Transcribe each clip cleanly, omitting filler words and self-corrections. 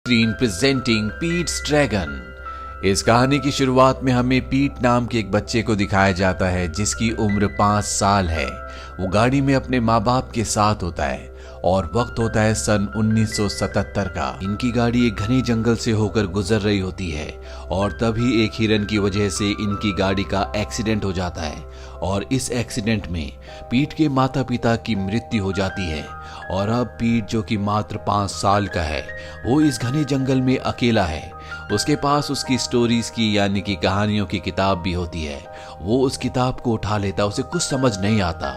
Screen presenting Pitt's dragon. इस कहानी की शुरुआत में हमें पीट नाम के एक बच्चे को दिखाया जाता है जिसकी उम्र 5 साल है। वो गाड़ी में अपने माँ बाप के साथ होता है और वक्त होता है सन 1977 का। इनकी गाड़ी एक घने जंगल से होकर गुजर रही होती है और तभी एक हिरन की वजह से इनकी गाड़ी का एक्सीडेंट हो जाता है और इस एक्सीडेंट में पीट के माता पिता की मृत्यु हो जाती है। और अब पीट जो कि मात्र 5 साल का है वो इस घने जंगल में अकेला है। उसके पास उसकी स्टोरीज की यानी कि कहानियों की किताब भी होती है। वो उस किताब को उठा लेता, उसे कुछ समझ नहीं आता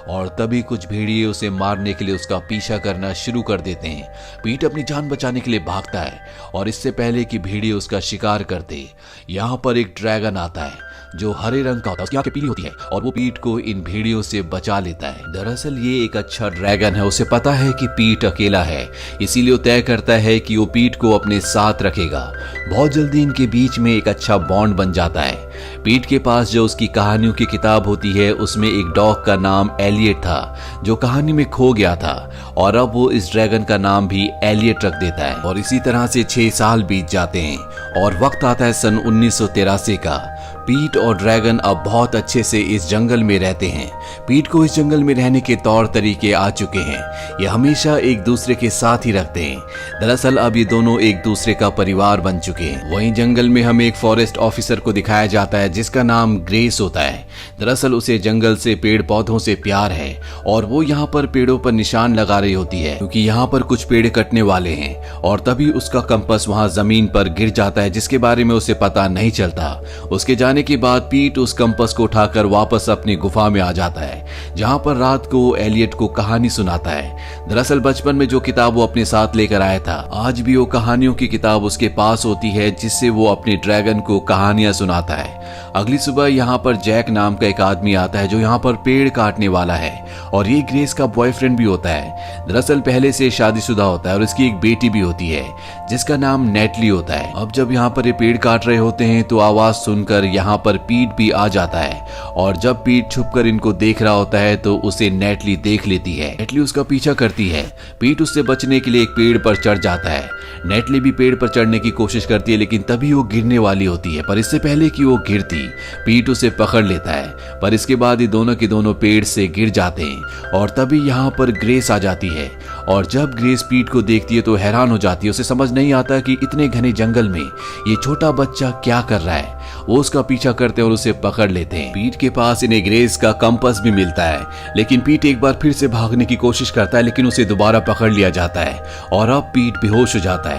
और तभी कुछ भेड़िए उसे मारने के लिए उसका पीछा करना शुरू कर देते हैं। पीट अपनी जान बचाने के लिए भागता है और इससे पहले कि भेड़िए उसका शिकार करते यहाँ पर एक ड्रैगन आता है जो हरे रंग का होता है, उसकी आंखें पीली होती है और वो पीट को इन भेड़ियों से बचा लेता है। दरअसल ये एक अच्छा ड्रैगन है, उसे पता है कि पीट अकेला है, इसीलिए वो तय करता है कि वो पीट को अपने साथ रखेगा। बहुत जल्दी इनके बीच में एक अच्छा बॉन्ड बन जाता है। पीट के पास जो उसकी कहानियों की किताब होती है उसमें एक डॉग का नाम एलियट था जो कहानी में खो गया था और अब वो इस ड्रैगन का नाम भी एलियट रख देता है। और इसी तरह से 6 साल बीत जाते हैं और वक्त आता है सन 1983 का। पीट और ड्रैगन अब बहुत अच्छे से इस जंगल में रहते हैं। पीट को इस जंगल में रहने के तौर तरीके आ चुके हैं, ये हमेशा एक दूसरे के साथ ही रखते हैं। दरअसल अब ये दोनों एक दूसरे का परिवार बन चुके हैं। वहीं जंगल में हमें एक फॉरेस्ट ऑफिसर को दिखाया जाता है जिसका नाम ग्रेस होता है। दरअसल उसे जंगल से पेड़ पौधों से प्यार है और वो यहाँ पर पेड़ों पर निशान लगा रही होती है क्योंकि यहाँ पर कुछ पेड़ कटने वाले हैं और तभी उसका कंपास वहाँ जमीन पर गिर जाता है जिसके बारे में उसे पता नहीं चलता। उसके जाने के बाद पीट उस कंपास को उठाकर वापस अपनी गुफा में आ जाता है जहां पर रात को एलियट को कहानी सुनाता है। दरअसल बचपन में जो किताब वो अपने साथ लेकर आया था आज भी वो कहानियों की किताब उसके पास होती है जिससे वो अपने ड्रैगन को कहानियां सुनाता है। अगली सुबह यहाँ पर जैक नाम का एक आदमी आता है जो यहाँ पर पेड़ काटने वाला है और ये ग्रेस का बॉयफ्रेंड भी होता है। दरअसल पहले से शादीशुदा होता है और इसकी एक बेटी भी होती है जिसका नाम नेटली होता है। अब जब यहाँ पर ये पेड़ काट रहे होते हैं तो आवाज सुनकर यहाँ पर पीट भी आ जाता है और जब पीट छुपकर इनको देख रहा होता है तो उसे नेटली देख लेती है। नेटली उसका पीछा करती है। पीट उससे बचने के लिए एक पेड़ पर चढ़ जाता है। नेटली भी पेड़ पर चढ़ने की कोशिश करती है लेकिन तभी वो गिरने वाली होती है, पर इससे पहले कि वो गिरती पीट उसे पकड़ लेता है। पर इसके बाद ये दोनों के दोनों पेड़ से गिर जाते हैं और तभी यहाँ पर ग्रेस आ जाती है और जब ग्रेस पीट को देखती है तो हैरान हो जाती है। उसे समझ नहीं आता कि इतने घने जंगल में ये छोटा बच्चा क्या कर रहा है। वो उसका पीछा करते हैं और उसे पकड़ लेते हैं। पीट के पास इन्हें ग्रेस का कंपास भी मिलता है लेकिन पीट एक बार फिर से भागने की कोशिश करता है लेकिन उसे दोबारा पकड़ लिया जाता है और अब पीट बेहोश हो जाता है।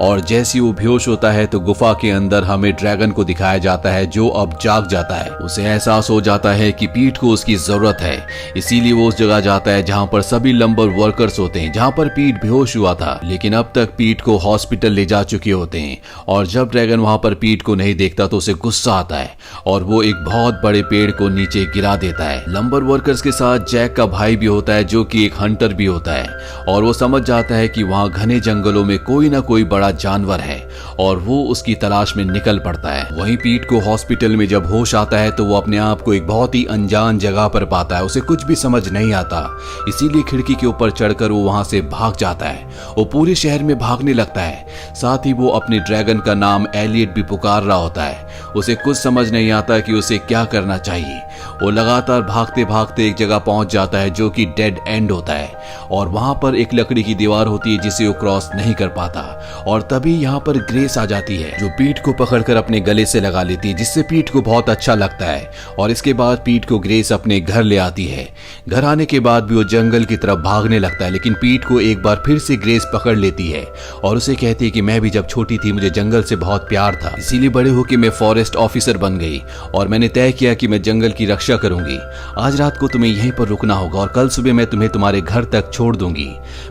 और जैसे वो बेहोश होता है तो गुफा के अंदर हमें ड्रैगन को दिखाया जाता है जो अब जाग जाता है। उसे एहसास हो जाता है कि पीट को उसकी जरूरत है, इसीलिए वो उस जगह जाता है जहाँ पर सभी लंबर वर्कर्स होते हैं जहाँ पर पीट बेहोश हुआ था। लेकिन अब तक पीट को हॉस्पिटल ले जा चुके होते हैं और जब ड्रैगन वहां पर पीट को नहीं देखता तो उसे गुस्सा आता है और वो एक बहुत बड़े पेड़ को नीचे गिरा देता है। लंबर वर्कर्स के साथ जैक का भाई भी होता है जो कि एक हंटर भी होता है और वो समझ जाता है कि वहां घने जंगलों में कोई ना कोई बड़ा जानवर है और वो उसकी तलाश में निकल पड़ता है। वहीं पीट को हॉस्पिटल में जब होश आता है तो वो अपने आप को एक बहुत ही अनजान जगह पर पाता है। उसे कुछ भी समझ नहीं आता, इसीलिए खिड़की के ऊपर चढ़कर वो वहां से भाग जाता है। वो पूरे शहर में भागने लगता है, साथ ही वो अपने ड्रैगन का नाम एलियट भी पुकार रहा होता है। उसे कुछ समझ नहीं आता कि उसे क्या करना चाहिए। वो लगातार भागते भागते एक जगह पहुंच जाता है जो कि डेड एंड होता है और वहां पर एक लकड़ी की दीवार होती है जिसे वो क्रॉस नहीं कर पाता और तभी यहाँ पर ग्रेस आ जाती है जो पीट को पकड़कर अपने गले से लगा लेती है जिससे पीट को बहुत अच्छा लगता है। और इसके बाद पीट को ग्रेस अपने घर ले आती है। घर आने के बाद भी वो जंगल की तरफ भागने लगता है लेकिन पीट को एक बार फिर से ग्रेस पकड़ लेती है और उसे कहती है कि मैं भी जब छोटी थी मुझे जंगल से बहुत प्यार था, इसीलिए बड़े होकर मैं फॉरेस्ट ऑफिसर बन गई और मैंने तय किया कि मैं जंगल की रक्षा करूंगी। आज रात को तुम्हें यहीं पर रुकना होगा और कल सुबह मैं तुम्हें तुम्हारे घर तक छोड़ दूंगी।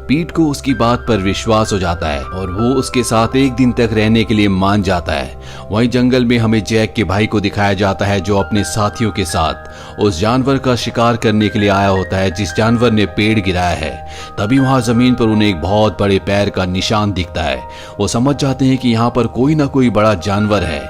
पीट को उसकी बात पर विश्वास हो जाता है और वो उसके साथ एक दिन तक रहने के लिए मान जाता है। वहीं जंगल में हमें जैक के भाई को दिखाया जाता है जो अपने साथियों के साथ उस जानवर का शिकार करने के लिए आया होता है जिस जानवर ने पेड़ गिराया है। तभी वहां जमीन पर उन्हें एक बहुत बड़े पैर का निशान दिखता है। वो समझ जाते हैं कि यहाँ पर कोई ना कोई बड़ा जानवर है।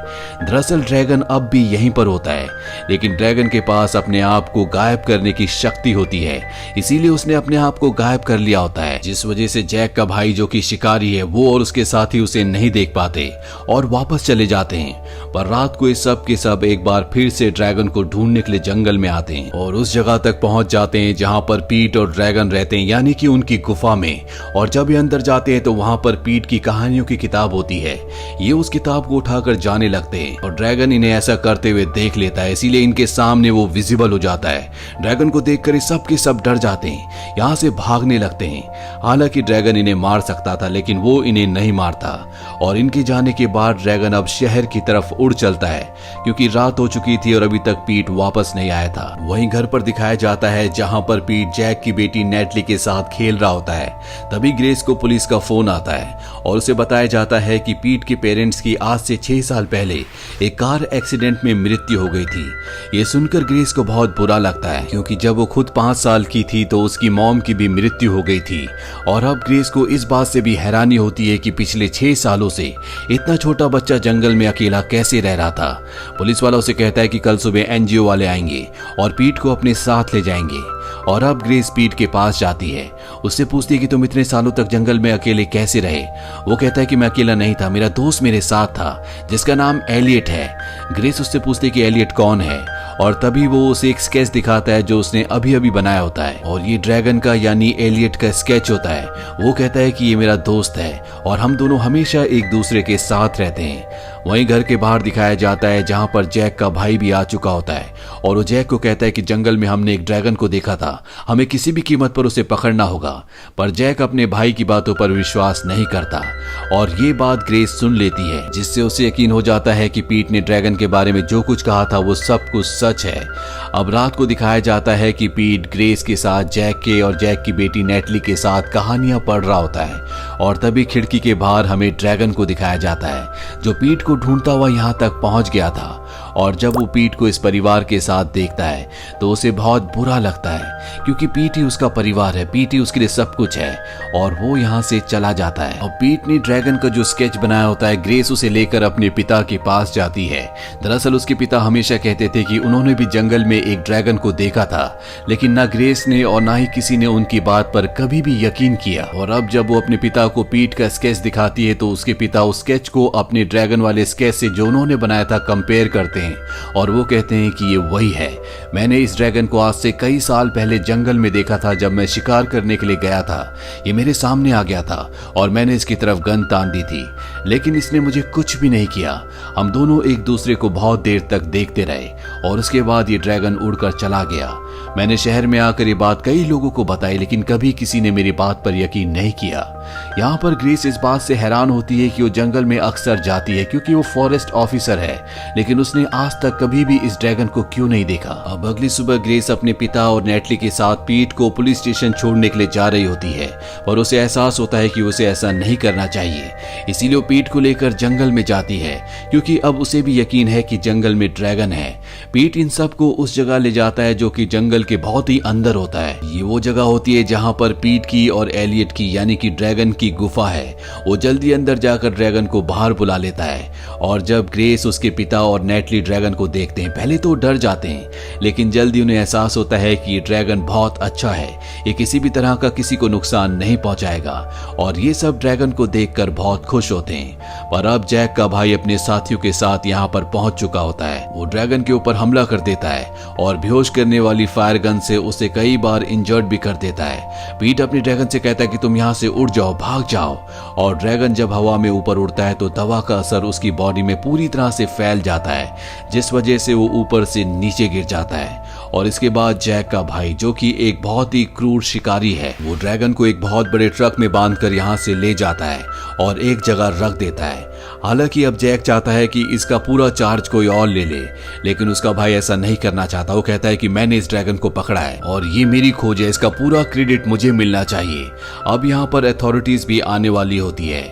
दरअसल ड्रैगन अब भी यहीं पर होता है लेकिन ड्रैगन के पास पास अपने आप को गायब करने की शक्ति होती है, इसीलिए उसने अपने आप को गायब कर लिया होता है, जिस वजह से जैक का भाई जो कि शिकारी है वो और उसके साथी उसे नहीं देख पाते और वापस चले जाते हैं। पर रात को ये सब के सब एक बार फिर से ड्रैगन को ढूंढने के लिए जंगल में आते हैं और उस जगह तक पहुंच जाते हैं जहां पर पीट और ड्रैगन रहते हैं, यानी कि उनकी गुफा में। और जब ये अंदर जाते हैं तो वहां पर पीट की कहानियों की किताब होती है। ये उस किताब को उठाकर जाने लगते हैं और ड्रैगन इन्हें ऐसा करते हुए देख लेता है, इसीलिए इनके सामने वो विजिबल हो जाता है। ड्रैगन को देखकर ये सब के सब डर जाते हैं, यहाँ से भागने लगते हैं। हालांकि ड्रैगन इन्हें मार सकता था लेकिन वो इन्हें नहीं मारता और इनके जाने के बाद ड्रैगन अब शहर की तरफ उड़ चलता है क्योंकि रात हो चुकी थी और अभी तक पीट वापस नहीं आया था। वहीं घर पर दिखाया जाता है जहां पर पीट जैक की बेटी नेटली के साथ खेल रहा होता है। तभी ग्रेस को पुलिस का फोन आता है और उसे बताया जाता है कि पीट के पेरेंट्स की आज से 6 साल पहले एक कार एक्सीडेंट में मृत्यु हो गई थी। ये सुनकर ग्रेस को बहुत बुरा लगता है क्योंकि जब वो खुद 5 साल की थी तो उसकी मॉम की भी मृत्यु हो गई थी। और अब ग्रेस को इस बात से भी हैरानी होती है कि पिछले 6 सालों से इतना छोटा बच्चा जंगल में अकेला कैसे रह रहा था। पुलिस वाला उसे कहता है कि कल सुबह एनजीओ वाले आएंगे और पीट को अपने साथ ले जाएंगे। और अब ग्रेस पीट के पास जाती है, उससे पूछती है कि तुम इतने सालों तक जंगल में अकेले कैसे रहे। वो कहता है कि मैं अकेला नहीं था, मेरा दोस्त मेरे साथ था जिसका नाम एलियट है। ग्रेस उससे पूछती है कि एलियट कौन है और तभी वो उसे एक स्केच दिखाता है जो उसने अभी अभी बनाया होता है और ये ड्रैगन का यानी एलियट का स्केच होता है। वो कहता है कि ये मेरा दोस्त है और हम दोनों हमेशा एक दूसरे के साथ रहते हैं। वहीं घर के बाहर दिखाया जाता है जहां पर जैक का भाई भी आ चुका होता है और वो जैक को कहता है कि जंगल में हमने एक ड्रैगन को देखा था, हमें किसी भी कीमत पर उसे पकड़ना होगा। पर जैक अपने भाई की बातों पर विश्वास नहीं करता और ये बात ग्रेस सुन लेती है, जिससे उसे यकीन हो जाता है कि पीट ने ड्रैगन के बारे में जो कुछ कहा था वो सब कुछ सच है। अब रात को दिखाया जाता है कि पीट ग्रेस के साथ जैक के और जैक की बेटी नेटली के साथ कहानियां पढ़ रहा होता है और तभी खिड़की के बाहर हमें ड्रैगन को दिखाया जाता है जो पीट को ढूंढता हुआ यहाँ तक पहुंच गया था। और जब वो पीट को इस परिवार के साथ देखता है तो उसे बहुत बुरा लगता है क्योंकि पीट ही उसका परिवार है, पीट ही उसके लिए सब कुछ है और वो यहाँ से चला जाता है। और पीट ने ड्रैगन का जो स्केच बनाया होता है, ग्रेस उसे लेकर अपने पिता के पास जाती है। दरअसल उसके पिता हमेशा कहते थे कि उन्होंने भी जंगल में एक ड्रैगन को देखा था, लेकिन ना ग्रेस ने और ना ही किसी ने उनकी बात पर कभी भी यकीन किया। और अब जब वो अपने पिता को पीट का स्केच दिखाती है तो उसके पिता उस स्केच को अपने ड्रैगन वाले स्केच से जो उन्होंने बनाया था कंपेयर करते हैं और वो कहते हैं कि ये वही है। मैंने इस ड्रैगन को आज से कई साल पहले जंगल में देखा था जब मैं शिकार करने के लिए गया था। ये मेरे सामने आ गया था और मैंने इसकी तरफ गन तान दी थी, लेकिन इसने मुझे कुछ भी नहीं किया। हम दोनों एक दूसरे को बहुत देर तक देखते रहे और उसके बाद ये ड्रैगन उड़कर चला गया। मैंने शहर में आकर ये बात कई लोगों को बताई, लेकिन कभी किसी ने मेरी बात पर यकीन नहीं किया। यहाँ पर ग्रेस इस बात से हैरान होती है कि वो जंगल में अक्सर जाती है क्योंकि वो फॉरेस्ट ऑफिसर है, लेकिन उसने आज तक कभी भी इस ड्रैगन को क्यों नहीं देखा। अब अगली सुबह ग्रेस अपने पिता और नेटली के साथ पीट को पुलिस स्टेशन छोड़ने के लिए जा रही होती है और उसे एहसास होता है कि उसे ऐसा नहीं करना चाहिए, इसीलिए वो पीट को लेकर जंगल में जाती है क्योंकि अब उसे भी यकीन है कि जंगल में ड्रैगन है। पीट इन सबको उस जगह ले जाता है जो कि जंगल के बहुत ही अंदर होता है। ये वो जगह होती है जहां पर पीट की और एलियट की यानी कि ड्रैगन की गुफा है। वो जल्दी अंदर जाकर ड्रैगन को बाहर बुला लेता है और जब ग्रेस उसके पिता और नेटली ड्रैगन को देखते हैं पहले तो डर जाते हैं, लेकिन जल्दी उन्हें एहसास होता है कि ये ड्रैगन बहुत अच्छा है, ये किसी भी तरह का किसी को नुकसान नहीं पहुंचाएगा और ये सब ड्रैगन को देखकर बहुत खुश होते हैं। पर अब जैक का भाई अपने साथियों के साथ यहाँ पर पहुंच चुका होता है। वो ड्रैगन के ऊपर हमला कर देता है और बेहोश करने वाली फायर गन से उसे कई बार इंजर्ड भी कर देता है। पीट अपने ड्रैगन से कहता है कि तुम यहाँ से उड़ जाओ, भाग जाओ। और ड्रैगन जब हवा में ऊपर उड़ता है तो दवा का असर उसकी बॉडी में पूरी तरह से फैल जाता है, जिस वजह से वो ऊपर से नीचे गिर जाता है। और इसके बाद जैक का भाई जो कि एक बहुत ही क्रूर शिकारी है, वो ड्रैगन को एक बहुत बड़े ट्रक में बांधकर यहाँ से ले जाता है और एक जगह रख देता है। हालांकि अब जैक चाहता है कि इसका पूरा चार्ज कोई और ले ले, लेकिन उसका भाई ऐसा नहीं करना चाहता। वो कहता है कि मैंने इस ड्रैगन को पकड़ा है और ये मेरी खोज है, इसका पूरा क्रेडिट मुझे मिलना चाहिए। अब यहाँ पर अथॉरिटीज भी आने वाली होती है।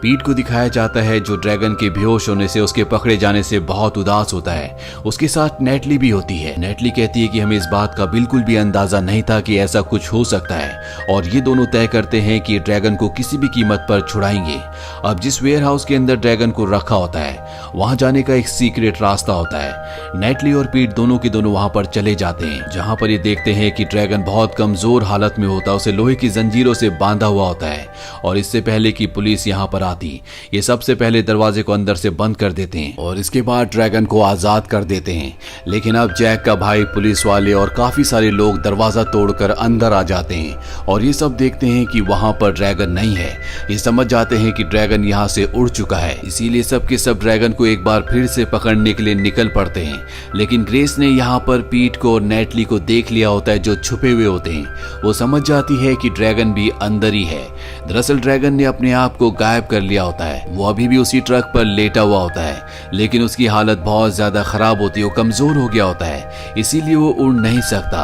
पीट को दिखाया जाता है जो ड्रैगन के बेहोश होने से, उसके पकड़े जाने से बहुत उदास होता है। उसके साथ नेटली भी होती है। नेटली कहती है कि हमें इस बात का बिल्कुल भी अंदाजा नहीं था कि ऐसा कुछ हो सकता है और ये दोनों तय करते हैं कि ड्रैगन को किसी भी कीमत पर छुड़ाएंगे। अब जिस वेयर हाउस के अंदर ड्रैगन ड्रैगन को रखा होता है वहां जाने का एक सीक्रेट रास्ता होता है। नेटली और पीट दोनों के दोनों वहां पर चले जाते हैं, जहां पर ये देखते हैं कि ड्रैगन बहुत कमजोर हालत में होता है, उसे लोहे की जंजीरों से बांधा हुआ होता है। और इससे पहले कि पुलिस यहाँ पर आती, ये सबसे पहले दरवाजे को अंदर से बंद कर देते हैं और इसके बाद ड्रैगन को आजाद कर देते हैं। लेकिन अब जैक का भाई, पुलिस वाले और काफी सारे लोग दरवाजा तोड़कर अंदर आ जाते हैं और ये सब देखते हैं कि वहां पर ड्रैगन नहीं है। ये समझ जाते हैं कि ड्रैगन यहाँ से उड़ चुका है, इसीलिए सब के सब ड्रैगन को एक बार फिर से पकड़ने के लिए निकल पड़ते हैं। लेकिन ग्रेस ने यहाँ पर पीट को और नेटली को देख लिया होता है जो छुपे हुए होते हैं। वो समझ जाती है कि ड्रैगन भी अंदर ही है। दरअसल ड्रैगन ने अपने आप को गायब कर लिया होता है। वो अभी भी उसी ट्रक पर लेटा हुआ होता है, लेकिन उसकी हालत बहुत ज्यादा खराब होती है, वो कमजोर हो गया होता है, इसीलिए वो उड़ नहीं सकता।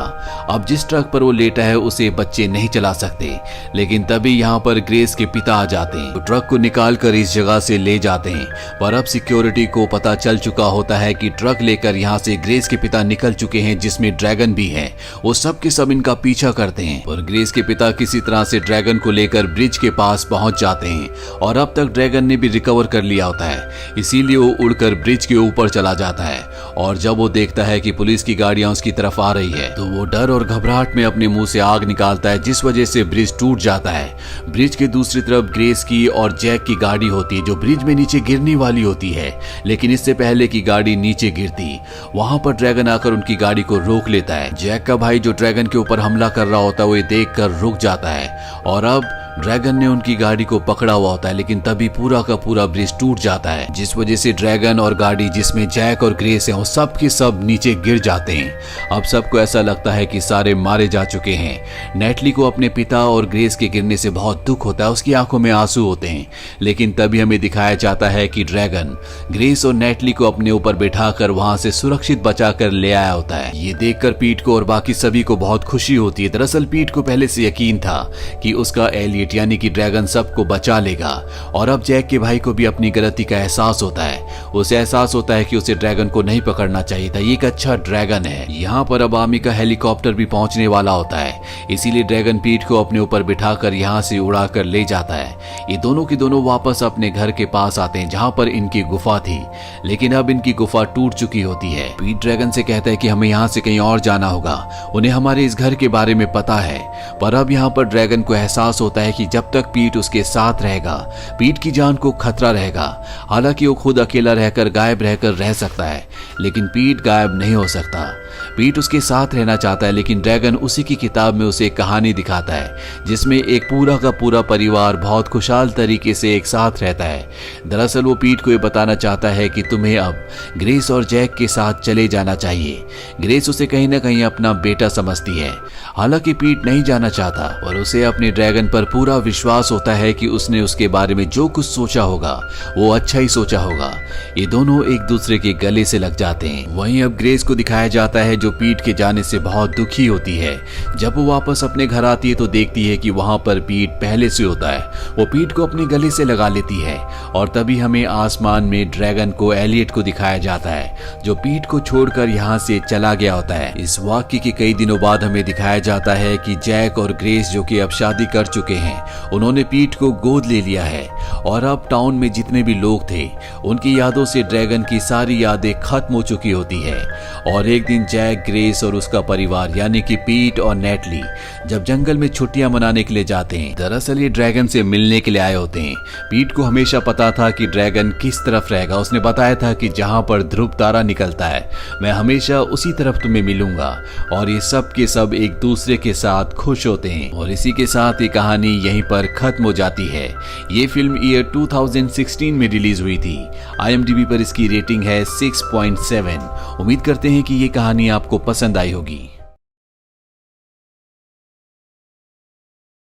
अब जिस ट्रक पर वो लेटा है उसे बच्चे नहीं चला सकते। लेकिन तभी यहाँ पर ग्रेस के पिता आ जाते हैं, तो ट्रक को निकाल कर इस जगह से ले जाते हैं। पर अब सिक्योरिटी को पता चल चुका होता है कि ट्रक लेकर यहाँ से ग्रेस के पिता निकल चुके हैं, जिसमें ड्रैगन भी है। वो सब के सब इनका पीछा करते हैं और ग्रेस के पिता किसी तरह से ड्रैगन को लेकर ब्रिज के पास पहुंच जाते हैं। और अब तक ड्रैगन ने भी रिकवर कर लिया होता है, इसीलिए वो उड़कर ब्रिज के ऊपर चला जाता है। और जब वो देखता है कि पुलिस की गाड़ियां उसकी तरफ आ रही है, तो वो डर और घबराहट में अपने मुंह से आग निकालता है, जिस वजह से ब्रिज टूट जाता है। ब्रिज के दूसरी तरफ ग्रेस की और जैक की गाड़ी होती है, जो ब्रिज में नीचे गिरने वाली होती है। लेकिन इससे पहले कि गाड़ी नीचे गिरती, वहां पर ड्रैगन आकर उनकी गाड़ी को रोक लेता है। जैक का भाई जो ड्रैगन के ऊपर हमला कर रहा होता है, वो ये देखकर रुक जाता है और अब ड्रैगन ने उनकी गाड़ी को पकड़ा हुआ होता है। लेकिन तभी पूरा का पूरा ब्रिज टूट जाता है, जिस वजह से ड्रैगन और गाड़ी जिसमें जैक और ग्रेस है, वो सब के सब नीचे गिर जाते हैं। अब सबको ऐसा लगता है कि सारे मारे जा चुके हैं। नेटली को अपने पिता और ग्रेस के गिरने से बहुत दुख होता है, उसकी आंखों में आंसू होते हैं। लेकिन तभी हमें दिखाया जाता है कि ड्रैगन ग्रेस और नेटली को अपने ऊपर बिठाकर वहां से सुरक्षित बचाकर ले आया होता है। ये देखकर पीट को और बाकी सभी को बहुत खुशी होती है। दरअसल पीट को पहले से यकीन था कि उसका एलियट यानी कि ड्रैगन सबको बचा लेगा। और अब जैक के भाई को भी अपनी गलती का एहसास होता है। उसे एहसास होता है कि उसे ड्रैगन को नहीं पकड़ना चाहिए था, ये एक अच्छा ड्रैगन है। यहाँ पर अब आर्मी का हेलीकॉप्टर भी पहुंचने वाला होता है, इसीलिए ड्रैगन पीट को अपने ऊपर बिठाकर यहाँ से उड़ाकर ले जाता है। ये दोनों के दोनों वापस अपने घर के पास आते हैं, जहाँ पर इनकी गुफा थी। लेकिन अब इनकी गुफा टूट चुकी होती है। पीट ड्रैगन से कहता है कि हमें यहाँ से कहीं और जाना होगा, उन्हें हमारे इस घर के बारे में पता है। पर अब यहाँ पर ड्रैगन को एहसास होता है कि जब तक पीट उसके साथ रहेगा, पीट की जान को खतरा रहेगा। हालांकि वो खुद अकेला रहकर गायब रहकर रह सकता है, लेकिन पीट गायब नहीं हो सकता। पीट उसके साथ रहना चाहता है, लेकिन ड्रैगन उसी की किताब में उसे एक कहानी दिखाता है, जिसमें एक पूरा का पूरा परिवार बहुत खुशहाल तरीके से एक साथ रहता है। दरअसल वो पीट को ये बताना चाहता है कि तुम्हें अब ग्रेस और जैक के साथ चले जाना चाहिए। ग्रेस उसे कहीं ना कहीं अपना बेटा समझती है। हालांकि पीट नहीं जाना चाहता और उसे अपने ड्रैगन पर पूरा विश्वास होता है कि उसने उसके बारे में जो कुछ सोचा होगा वो अच्छा ही सोचा होगा। ये दोनों एक दूसरे के गले से लग जाते हैं। वहीं अब ग्रेस को दिखाया जाता है जो पीट के जाने से बहुत दुखी होती है। जब वो वापस अपने घर आती है तो देखती है कि वहां पर पीट पहले से होता है। वो पीट को अपने गले से लगा लेती है और तभी हमें आसमान में ड्रैगन को, एलियट को दिखाया जाता है, जो पीट को छोड़कर यहाँ से चला गया होता है। इस वाक्य के कई दिनों बाद हमें दिखाया जाता है कि जैक और ग्रेस, जो कि अब शादी कर चुके हैं, उन्होंने पीट को गोद ले लिया है। और अब टाउन में जितने भी लोग थे, उनकी यादों से ड्रैगन की सारी यादें खत्म हो चुकी होती है। और एक दिन जैक, ग्रेस और उसका परिवार यानी कि पीट और नेटली जब जंगल में छुट्टियां मनाने के लिए जाते हैं, दरअसल ये ड्रैगन से मिलने के लिए आए होते हैं। पीट को हमेशा पता था कि ड्रैगन किस तरफ रहेगा। उसने बताया था कि जहां पर ध्रुव तारा निकलता है, मैं हमेशा उसी तरफ तुम्हें मिलूंगा। और ये सब के सब एक दूसरे के साथ खुश होते हैं। और इसी के साथ ये कहानी यहीं पर खत्म हो जाती है। ये फिल्म ईयर 2016 में रिलीज हुई थी। IMDb पर इसकी रेटिंग है 6.7। उम्मीद करते हैं कि ये कहानी आपको पसंद आई होगी।